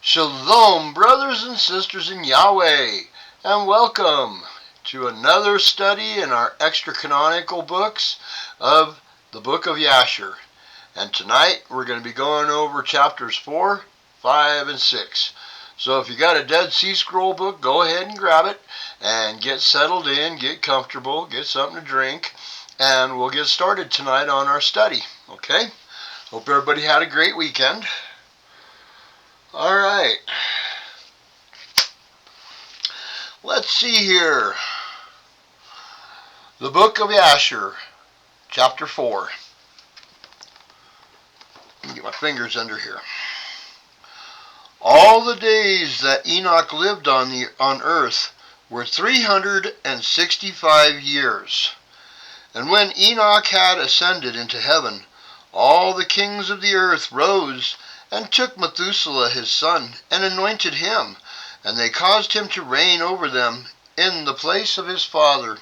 Shalom, brothers and sisters in Yahweh, and welcome to another study in our extra-canonical books of the Book of Jasher. And tonight we're going to be going over chapters 4, 5, and 6. So if you got a Dead Sea Scroll book, go ahead and grab it and get settled in, get comfortable, get something to drink, and we'll get started tonight on our study. Okay? Hope everybody had a great weekend. All right. Let's see here. The Book of Jasher, chapter 4. Let me get my fingers under here. All the days that Enoch lived on earth were 365 years. And when Enoch had ascended into heaven, all the kings of the earth rose and took Methuselah his son, and anointed him, and they caused him to reign over them in the place of his father.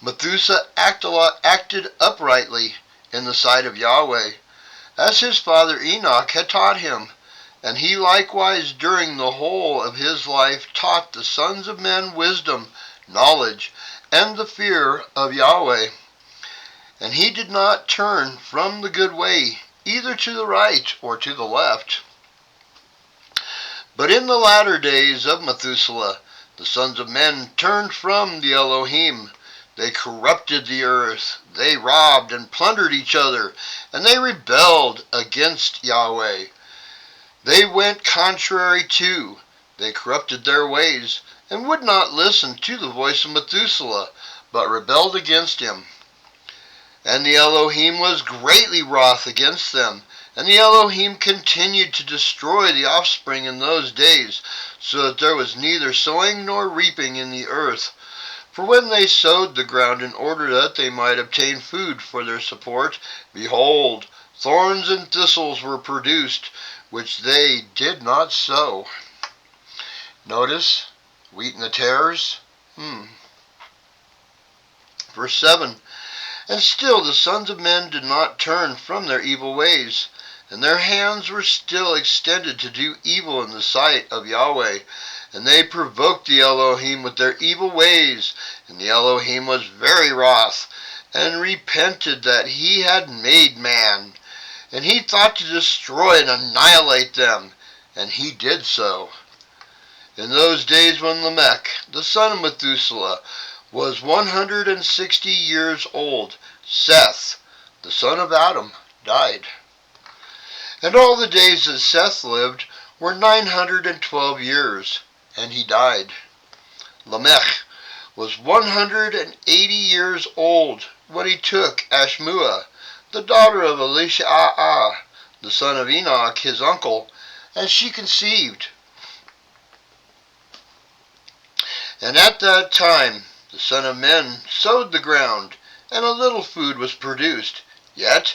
Methuselah acted uprightly in the sight of Yahweh, as his father Enoch had taught him, and he likewise during the whole of his life taught the sons of men wisdom, knowledge, and the fear of Yahweh. And he did not turn from the good way, either to the right or to the left. But in the latter days of Methuselah, the sons of men turned from the Elohim. They corrupted the earth, they robbed and plundered each other, and they rebelled against Yahweh. They went contrary too. They corrupted their ways, and would not listen to the voice of Methuselah, but rebelled against him. And the Elohim was greatly wroth against them, and the Elohim continued to destroy the offspring in those days, so that there was neither sowing nor reaping in the earth. For when they sowed the ground in order that they might obtain food for their support, behold, thorns and thistles were produced, which they did not sow. Notice, wheat and the tares. Verse 7. And still the sons of men did not turn from their evil ways, and their hands were still extended to do evil in the sight of Yahweh. And they provoked the Elohim with their evil ways, and the Elohim was very wroth, and repented that he had made man. And he thought to destroy and annihilate them, and he did so. In those days when Lamech, the son of Methuselah, was 160 years old, Seth, the son of Adam, died. And all the days that Seth lived were 912 years, and he died. Lamech was 180 years old when he took Ashmua, the daughter of Elishah, the son of Enoch, his uncle, and she conceived. And at that time the Son of Men sowed the ground, and a little food was produced. Yet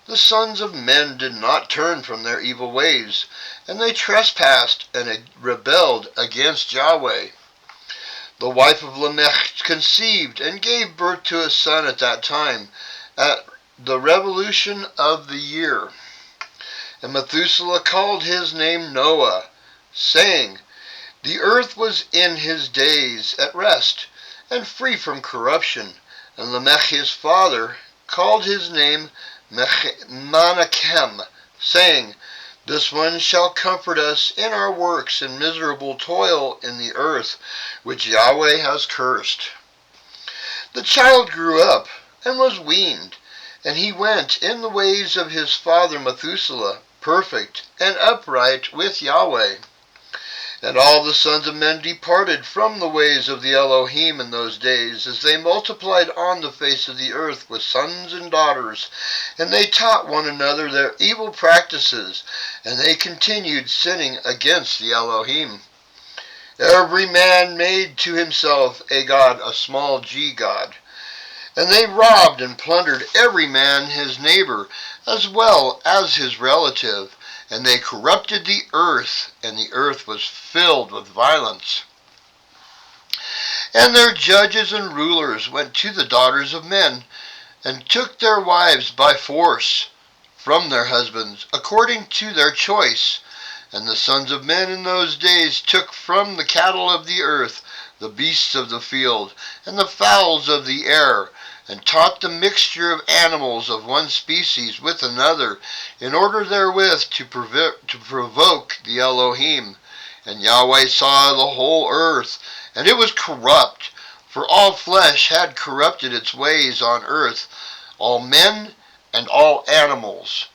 the sons of men did not turn from their evil ways, and they trespassed and rebelled against Yahweh. The wife of Lamech conceived and gave birth to a son at that time, at the revolution of the year. And Methuselah called his name Noah, saying, The earth was in his days at rest, and free from corruption. And Lamech his father called his name Menachem, saying, This one shall comfort us in our works and miserable toil in the earth, which Yahweh has cursed. The child grew up and was weaned, and he went in the ways of his father Methuselah, perfect and upright with Yahweh. And all the sons of men departed from the ways of the Elohim in those days, as they multiplied on the face of the earth with sons and daughters. And they taught one another their evil practices, and they continued sinning against the Elohim. Every man made to himself a god, a small g god. And they robbed and plundered every man his neighbor, as well as his relative. And they corrupted the earth, and the earth was filled with violence. And their judges and rulers went to the daughters of men, and took their wives by force from their husbands, according to their choice, And the sons of men in those days took from the cattle of the earth, the beasts of the field, and the fowls of the air, and taught the mixture of animals of one species with another, in order therewith to provoke the Elohim. And Yahweh saw the whole earth, and it was corrupt, for all flesh had corrupted its ways on earth, all men and all animals.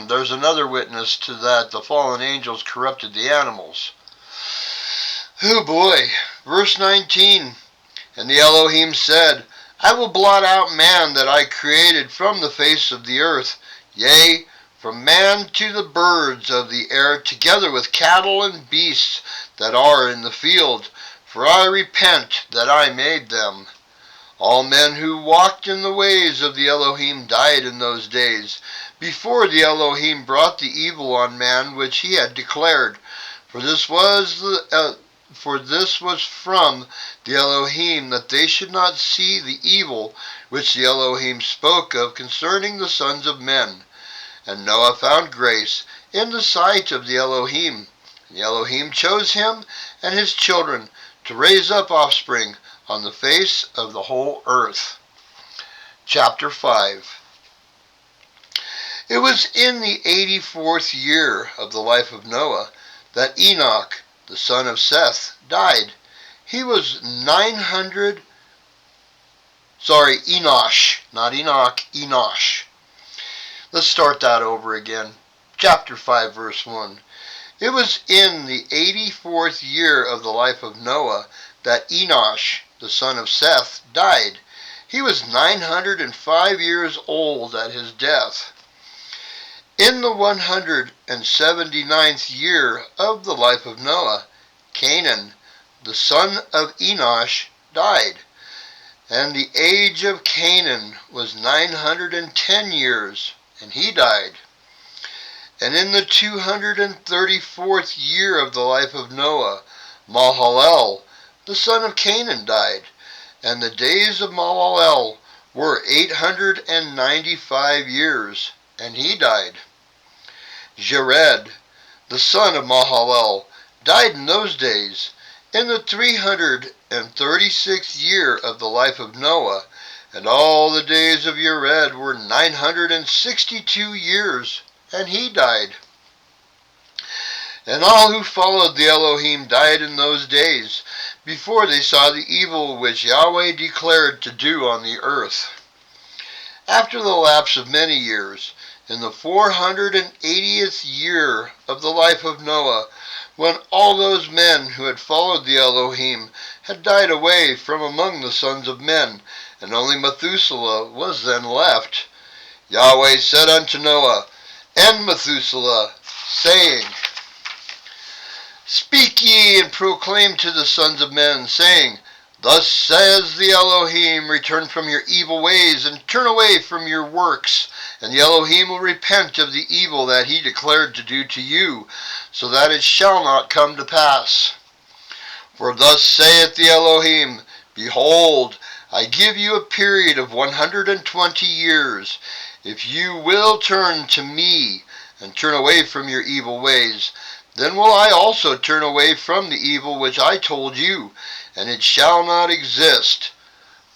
There's another witness to that. The fallen angels corrupted the animals. Oh boy. Verse 19. And the Elohim said, I will blot out man that I created from the face of the earth, yea, from man to the birds of the air, together with cattle and beasts that are in the field, for I repent that I made them. All men who walked in the ways of the Elohim died in those days, before the Elohim brought the evil on man which he had declared. For this was from the Elohim, that they should not see the evil which the Elohim spoke of concerning the sons of men. And Noah found grace in the sight of the Elohim. The Elohim chose him and his children to raise up offspring on the face of the whole earth. Chapter 5. It was in the 84th year of the life of Noah that Enoch, the son of Seth, died. He was Enosh, not Enoch, Enosh. Let's start that over again. Chapter 5, verse 1. It was in the 84th year of the life of Noah that Enosh, the son of Seth, died. He was 905 years old at his death. In the 179th year of the life of Noah, Canaan, the son of Enosh, died. And the age of Canaan was 910 years, and he died. And in the 234th year of the life of Noah, Mahalalel, the son of Canaan, died. And the days of Mahalalel were 895 years, and he died. Jared, the son of Mahalalel, died in those days, in the 336th year of the life of Noah, and all the days of Jared were 962 years, and he died. And all who followed the Elohim died in those days, before they saw the evil which Yahweh declared to do on the earth. After the lapse of many years, in the 480th year of the life of Noah, when all those men who had followed the Elohim had died away from among the sons of men, and only Methuselah was then left, Yahweh said unto Noah and Methuselah, saying, Speak ye and proclaim to the sons of men, saying, Thus says the Elohim, return from your evil ways, and turn away from your works, and the Elohim will repent of the evil that he declared to do to you, so that it shall not come to pass. For thus saith the Elohim, Behold, I give you a period of 120 years. If you will turn to me, and turn away from your evil ways, then will I also turn away from the evil which I told you, and it shall not exist,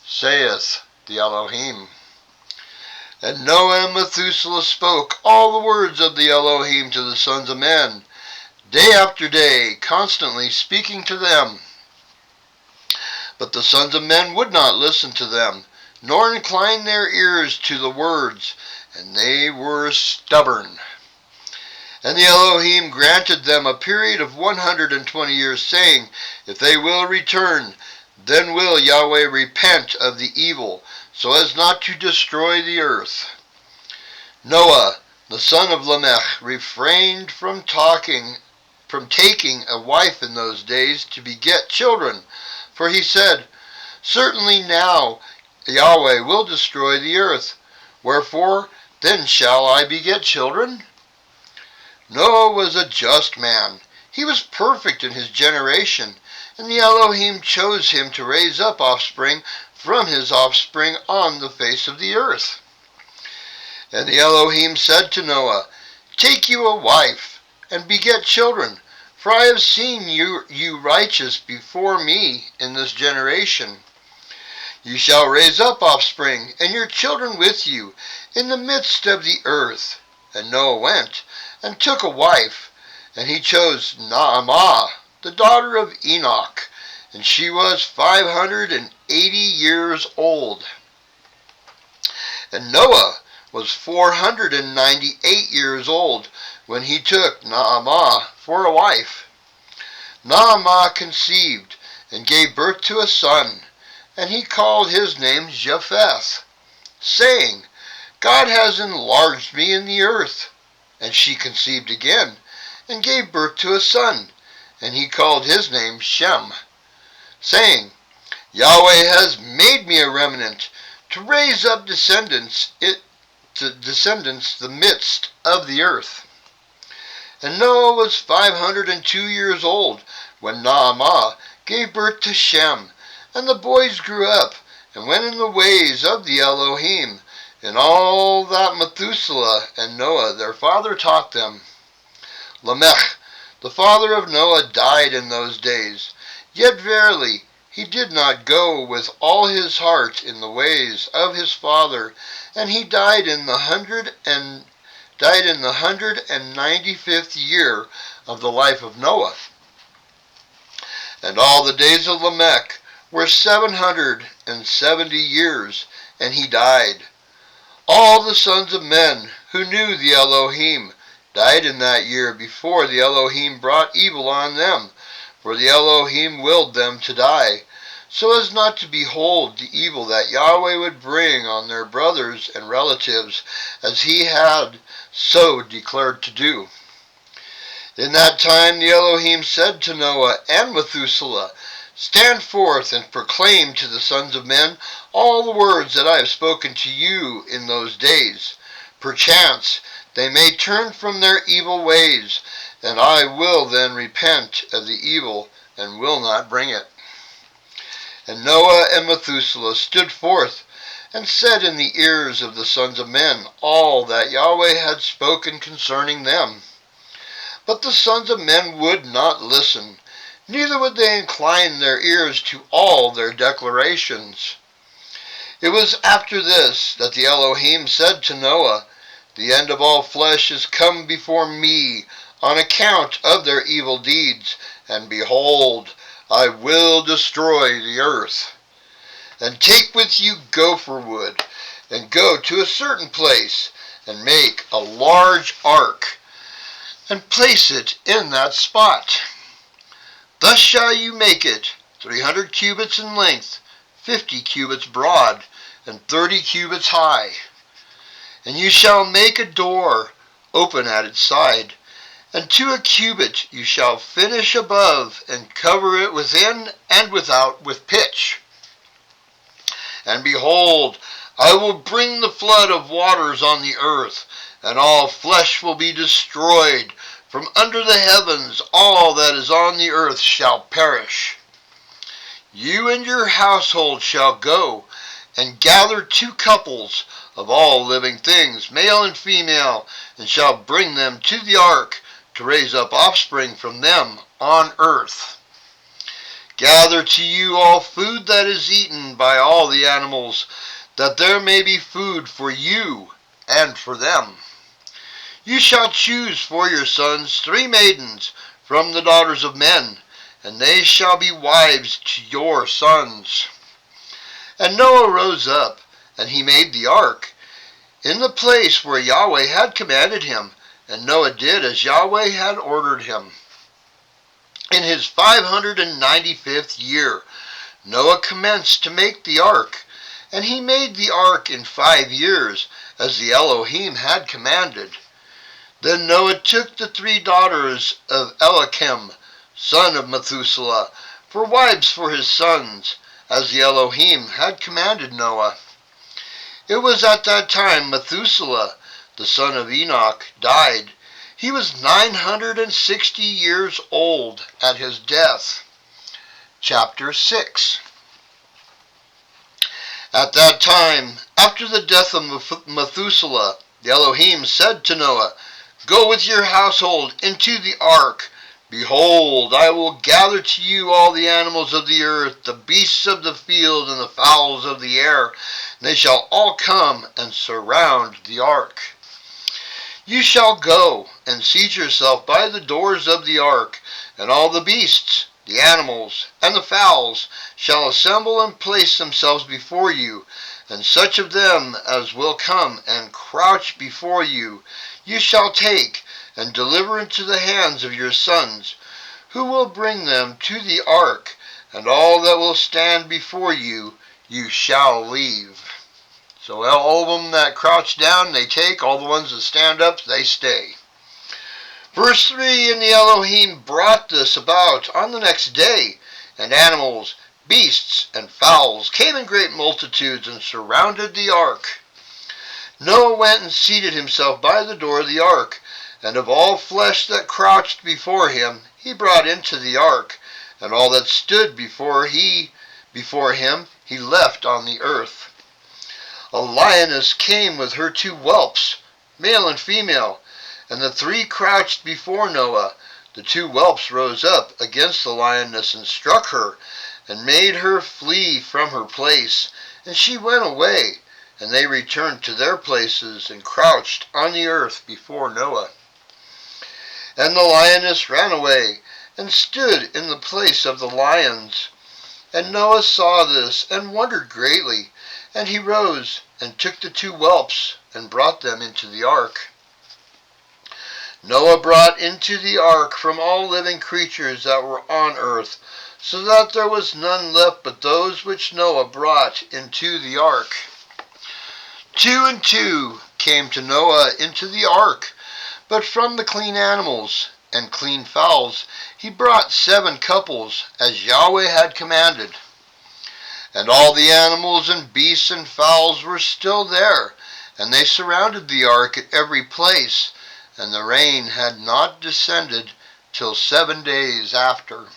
saith the Elohim. And Noah and Methuselah spoke all the words of the Elohim to the sons of men, day after day, constantly speaking to them. But the sons of men would not listen to them, nor incline their ears to the words, and they were stubborn. And the Elohim granted them a period of 120 years, saying, If they will return, then will Yahweh repent of the evil, so as not to destroy the earth. Noah, the son of Lamech, refrained from taking a wife in those days to beget children, for he said, Certainly now Yahweh will destroy the earth, wherefore then shall I beget children? Noah was a just man. He was perfect in his generation, and the Elohim chose him to raise up offspring from his offspring on the face of the earth. And the Elohim said to Noah, Take you a wife, and beget children. For I have seen you righteous before me in this generation. You shall raise up offspring, and your children with you, in the midst of the earth. And Noah went, and took a wife, and he chose Naamah, the daughter of Enoch, and she was 580 years old. And Noah was 498 years old when he took Naamah for a wife. Naamah conceived, and gave birth to a son, and he called his name Japheth, saying, God has enlarged me in the earth. And she conceived again, and gave birth to a son, and he called his name Shem, saying, Yahweh has made me a remnant, to raise up descendants the midst of the earth. And Noah was 502 years old when Naamah gave birth to Shem, and the boys grew up, and went in the ways of the Elohim, in all that Methuselah and Noah their father taught them. Lamech, the father of Noah, died in those days, yet verily he did not go with all his heart in the ways of his father, and he died in the 195th year of the life of Noah. And all the days of Lamech were 770 years, and he died. All the sons of men who knew the Elohim died in that year before the Elohim brought evil on them, for the Elohim willed them to die, so as not to behold the evil that Yahweh would bring on their brothers and relatives, as he had so declared to do. In that time the Elohim said to Noah and Methuselah, Stand forth and proclaim to the sons of men all the words that I have spoken to you in those days. Perchance they may turn from their evil ways, and I will then repent of the evil and will not bring it. And Noah and Methuselah stood forth and said in the ears of the sons of men all that Yahweh had spoken concerning them. But the sons of men would not listen, neither would they incline their ears to all their declarations. It was after this that the Elohim said to Noah, The end of all flesh is come before me on account of their evil deeds, and behold, I will destroy the earth. And take with you gopher wood, and go to a certain place, and make a large ark, and place it in that spot. Thus shall you make it 300 cubits in length, 50 cubits broad, and 30 cubits high. And you shall make a door open at its side, and to a cubit you shall finish above, and cover it within and without with pitch. And behold, I will bring the flood of waters on the earth, and all flesh will be destroyed. From under the heavens all that is on the earth shall perish. You and your household shall go, and gather 2 couples of all living things, male and female, and shall bring them to the ark, to raise up offspring from them on earth. Gather to you all food that is eaten by all the animals, that there may be food for you and for them. You shall choose for your sons 3 maidens from the daughters of men, and they shall be wives to your sons. And Noah rose up, and he made the ark in the place where Yahweh had commanded him, and Noah did as Yahweh had ordered him. In his 595th year, Noah commenced to make the ark, and he made the ark in 5 years, as the Elohim had commanded. Then Noah took the 3 daughters of Eliakim, son of Methuselah, for wives for his sons, as the Elohim had commanded Noah. It was at that time Methuselah, the son of Enoch, died. He was 960 years old at his death. Chapter 6. At that time, after the death of Methuselah, the Elohim said to Noah, Go with your household into the ark. Behold, I will gather to you all the animals of the earth, the beasts of the field, and the fowls of the air. They shall all come and surround the ark. You shall go and seat yourself by the doors of the ark, and all the beasts, the animals, and the fowls shall assemble and place themselves before you, and such of them as will come and crouch before you, you shall take and deliver into the hands of your sons, who will bring them to the ark, and all that will stand before you, you shall leave. So all of them that crouch down, they take. All the ones that stand up, they stay. Verse 3, And the Elohim brought this about on the next day, and animals, beasts, and fowls came in great multitudes and surrounded the ark. Noah went and seated himself by the door of the ark, and of all flesh that crouched before him, he brought into the ark, and all that stood before him, he left on the earth. A lioness came with her 2 whelps, male and female, and the 3 crouched before Noah. The 2 whelps rose up against the lioness and struck her, and made her flee from her place. And she went away, and they returned to their places and crouched on the earth before Noah. And the lioness ran away, and stood in the place of the lions. And Noah saw this, and wondered greatly. And he rose, and took the 2 whelps, and brought them into the ark. Noah brought into the ark from all living creatures that were on earth, so that there was none left but those which Noah brought into the ark. 2 and 2 came to Noah into the ark, but from the clean animals and clean fowls he brought 7 couples, as Yahweh had commanded. And all the animals and beasts and fowls were still there, and they surrounded the ark at every place, and the rain had not descended till 7 days after.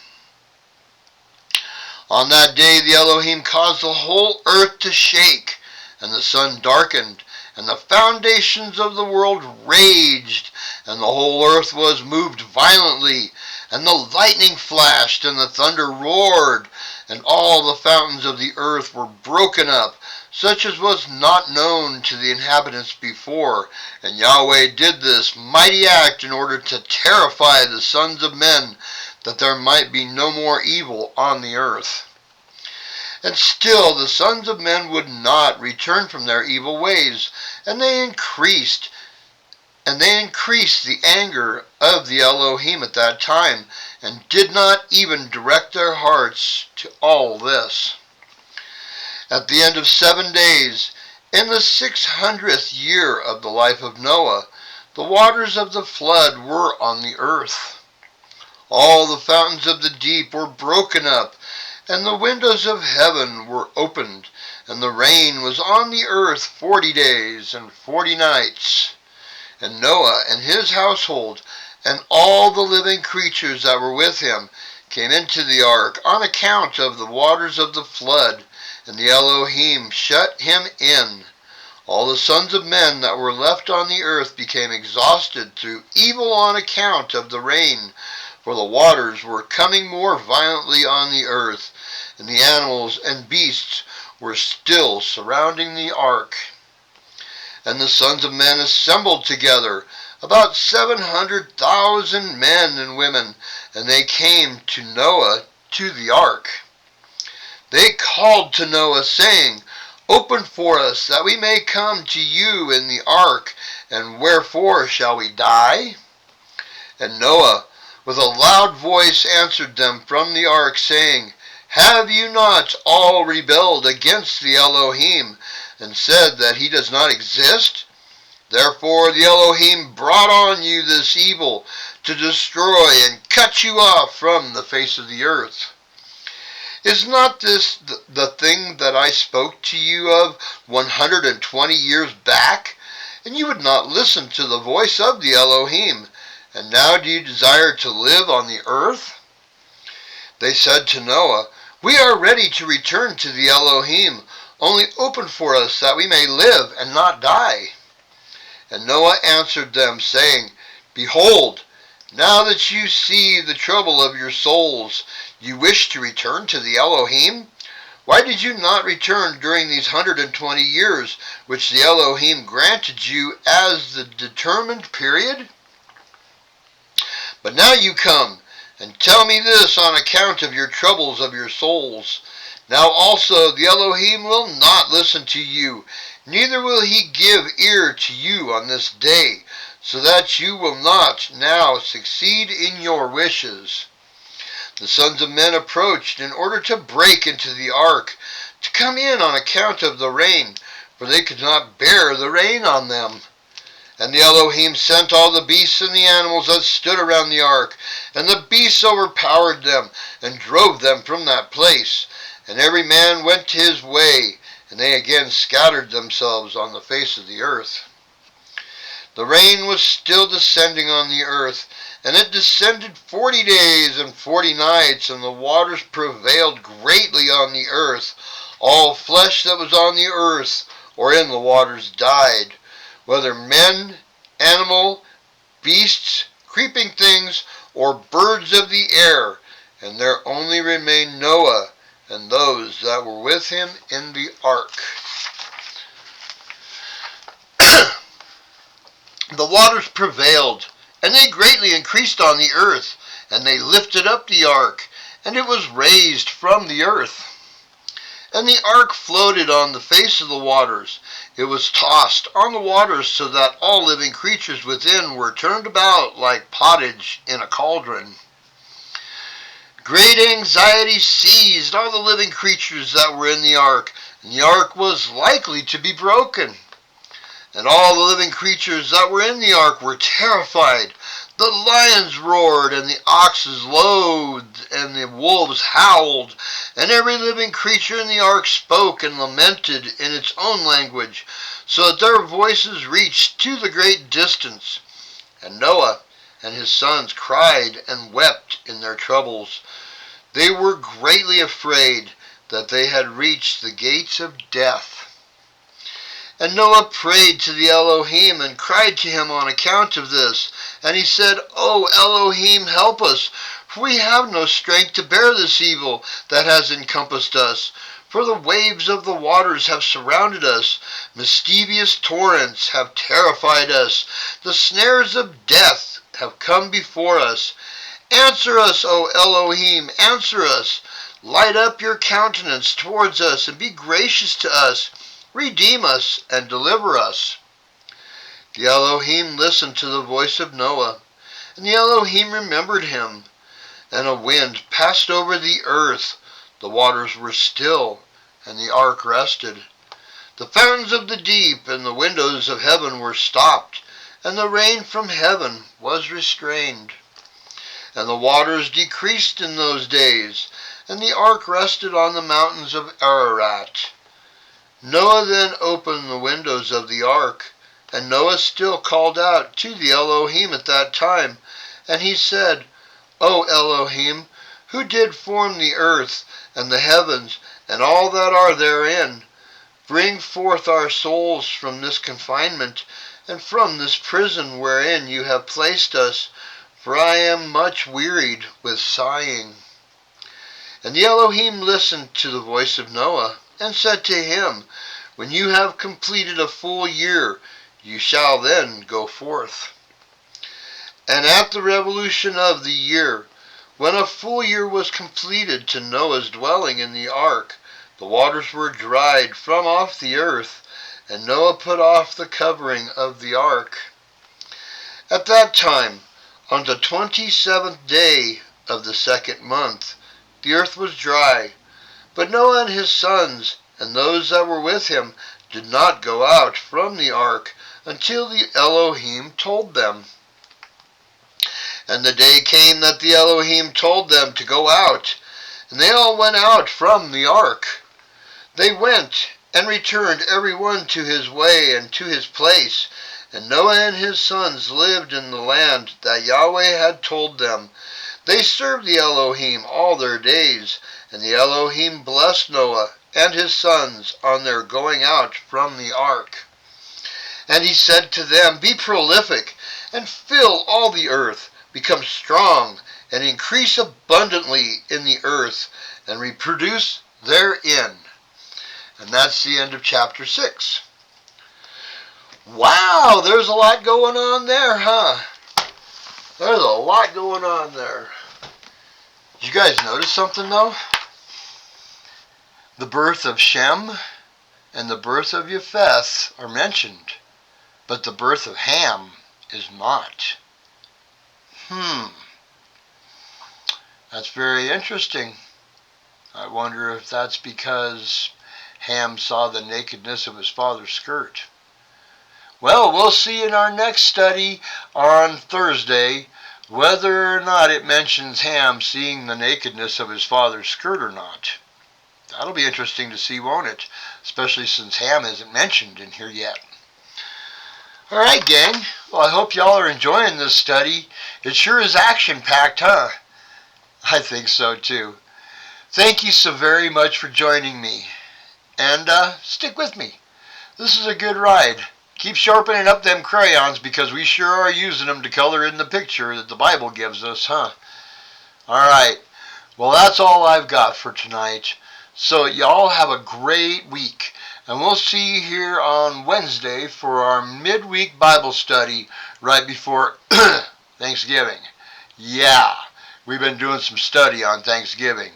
On that day the Elohim caused the whole earth to shake, and the sun darkened, and the foundations of the world raged, and the whole earth was moved violently, and the lightning flashed, and the thunder roared, and all the fountains of the earth were broken up, such as was not known to the inhabitants before. And Yahweh did this mighty act in order to terrify the sons of men, that there might be no more evil on the earth. And still the sons of men would not return from their evil ways, and they increased the anger of the Elohim at that time, and did not even direct their hearts to all this. At the end of 7 days, in the 600th year of the life of Noah, the waters of the flood were on the earth. All the fountains of the deep were broken up, and the windows of heaven were opened, and the rain was on the earth 40 days and 40 nights. And Noah and his household, and all the living creatures that were with him, came into the ark on account of the waters of the flood, and the Elohim shut him in. All the sons of men that were left on the earth became exhausted through evil on account of the rain, for the waters were coming more violently on the earth, and the animals and beasts were still surrounding the ark. And the sons of men assembled together, about 700,000 men and women, and they came to Noah to the ark. They called to Noah, saying, Open for us, that we may come to you in the ark, and wherefore shall we die? And Noah with a loud voice answered them from the ark, saying, Have you not all rebelled against the Elohim, and said that he does not exist? Therefore the Elohim brought on you this evil, to destroy and cut you off from the face of the earth. Is not this the thing that I spoke to you of 120 years back? And you would not listen to the voice of the Elohim, and now do you desire to live on the earth? They said to Noah, We are ready to return to the Elohim, only open for us that we may live and not die. And Noah answered them, saying, Behold, now that you see the trouble of your souls, you wish to return to the Elohim? Why did you not return during these 120 years, which the Elohim granted you as the determined period? But now you come, and tell me this on account of your troubles of your souls. Now also the Elohim will not listen to you, neither will he give ear to you on this day, so that you will not now succeed in your wishes. The sons of men approached in order to break into the ark, to come in on account of the rain, for they could not bear the rain on them. And the Elohim sent all the beasts and the animals that stood around the ark, and the beasts overpowered them, and drove them from that place. And every man went his way, and they again scattered themselves on the face of the earth. The rain was still descending on the earth, and it descended 40 days and 40 nights, and the waters prevailed greatly on the earth. All flesh that was on the earth or in the waters died, whether men, animal, beasts, creeping things, or birds of the air, and there only remained Noah and those that were with him in the ark. The waters prevailed, and they greatly increased on the earth, and they lifted up the ark, and it was raised from the earth. And the ark floated on the face of the waters. It was tossed on the waters, so that all living creatures within were turned about like pottage in a cauldron. Great anxiety seized all the living creatures that were in the ark, and the ark was likely to be broken. And all the living creatures that were in the ark were terrified. The lions roared, and the oxes lowed, and the wolves howled, and every living creature in the ark spoke and lamented in its own language, so that their voices reached to the great distance. And Noah and his sons cried and wept in their troubles. They were greatly afraid that they had reached the gates of death. And Noah prayed to the Elohim and cried to him on account of this. And he said, O Elohim, help us, for we have no strength to bear this evil that has encompassed us. For the waves of the waters have surrounded us. Mischievous torrents have terrified us. The snares of death have come before us. Answer us, O Elohim, answer us. Light up your countenance towards us and be gracious to us. Redeem us and deliver us. The Elohim listened to the voice of Noah, and the Elohim remembered him. And a wind passed over the earth. The waters were still, and the ark rested. The fountains of the deep and the windows of heaven were stopped, and the rain from heaven was restrained. And the waters decreased in those days, and the ark rested on the mountains of Ararat. Noah then opened the windows of the ark, and Noah still called out to the Elohim at that time, and he said, O Elohim, who did form the earth and the heavens and all that are therein, bring forth our souls from this confinement and from this prison wherein you have placed us, for I am much wearied with sighing. And the Elohim listened to the voice of Noah, and said to him, When you have completed a full year, you shall then go forth. And at the revolution of the year, when a full year was completed to Noah's dwelling in the ark, the waters were dried from off the earth, and Noah put off the covering of the ark. At that time, on the 27th day of the 2nd month, the earth was dry. But Noah and his sons, and those that were with him, did not go out from the ark until the Elohim told them. And the day came that the Elohim told them to go out, and they all went out from the ark. They went and returned every one to his way and to his place, and Noah and his sons lived in the land that Yahweh had told them. They served the Elohim all their days, and the Elohim blessed Noah and his sons on their going out from the ark. And he said to them, Be prolific, and fill all the earth, become strong, and increase abundantly in the earth, and reproduce therein. And that's the end of chapter 6. Wow, there's a lot going on there, huh? There's a lot going on there. Did you guys notice something, though? The birth of Shem and the birth of Japheth are mentioned, but the birth of Ham is not. That's very interesting. I wonder if that's because Ham saw the nakedness of his father's skirt. Well, we'll see in our next study on Thursday whether or not it mentions Ham seeing the nakedness of his father's skirt or not. That'll be interesting to see, won't it? Especially since Ham isn't mentioned in here yet. Alright, gang. Well, I hope y'all are enjoying this study. It sure is action-packed, huh? I think so, too. Thank you so very much for joining me. And stick with me. This is a good ride. Keep sharpening up them crayons because we sure are using them to color in the picture that the Bible gives us, huh? Alright. Well, that's all I've got for tonight. So y'all have a great week. And we'll see you here on Wednesday for our midweek Bible study right before Thanksgiving. Yeah, we've been doing some study on Thanksgiving.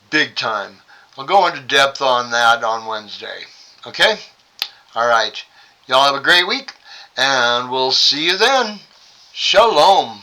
Big time. We'll go into depth on that on Wednesday. Okay? Alright. Y'all have a great week, and we'll see you then. Shalom.